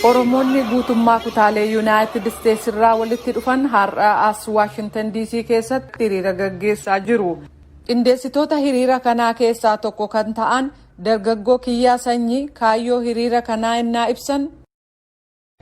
Oromoonni guutummaa kutaalee Yuunaayitid Isteetsi irraa walitti dhufan har'a as Waashintan DC keessatti hiriira gaggeessaa jiru. Qindeessitoota hiriira kanaa keessaa tokko kan ta'an dargaggoo Kiyyaa Sanyii kaayyoo hiriira kanaa innaa ibsan.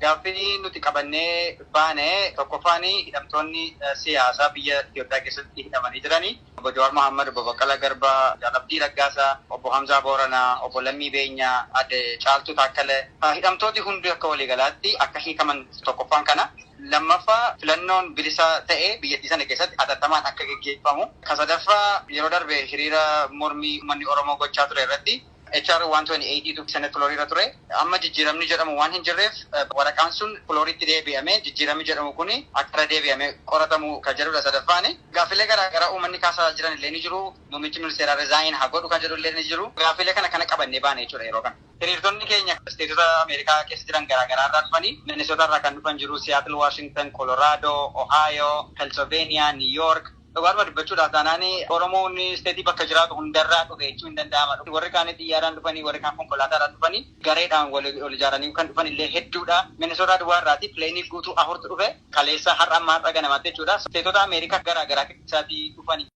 Gaaffii nuti qabannee baane tokkoffaan hidhamtoonni siyaasaa biyya Itoophiyaa keessatti hidhamanii jiranii obbo Jawaar Mohaammed, obbo Baqqalaa Garbaa, Jaalabdii Raggaasaa, obbo Hamzaa Booranaa, obbo Lammii Beenyaa, Aadde Caaltuu Taakkalee hidhamtooti hundi akka waliigalaatti akka hiikaman tokkoffaan kana. Lammaffaa filannoon bilisaa ta'ee biyyattii sana keessatti hatattamaan akka gaggeeffamu. Kan sadaffaa yeroo darbe hiriira mormii uummanni Oromoo gochaa ture irratti HR 128 Senate Florida ture. Amma jijjiiramni jedhamu waan hin jirreef waraqaan sun Floritti deebi'amee jijjiiramni jedhamu kun akka deebi'amee qoratamu kan jedhudha sadaffaani. Gaaffilee garaagaraa uummanni kaasaa jiran illee ni jiru. Muummichi ministeeraa Rizaayin haa godhu kan jedhu illee ni jiru. Gaaffilee kana qabannee baane jechuudha yeroo kana. Hiriirtonni keenya isteetota Ameerikaa keessa jiran garaagaraa irraa dhufanii Minnesota irraa kan dhufan jiru. Seattle, Washington, Colorado, Ohio, Pennsylvania, New York. Dhugaadhuma dubbachuudhaaf taanaan Oromoon isteetii bakka jiraatu hundarraa dhufe jechuun hin danda'ama. Warri kaan xiyyaaraan dhufanii, warri kaan konkolaataadhaan dhufanii, gareedhaan wal ijaaranii kan dhufan illee hedduudha. Minnesota duwwaa irraati pileenii guutuu afurtu dhufe kaleessa har'a ammaa har'a ganamaatti jechuudha. Isteetota Ameerikaa garaagaraa keessaatii dhufanii.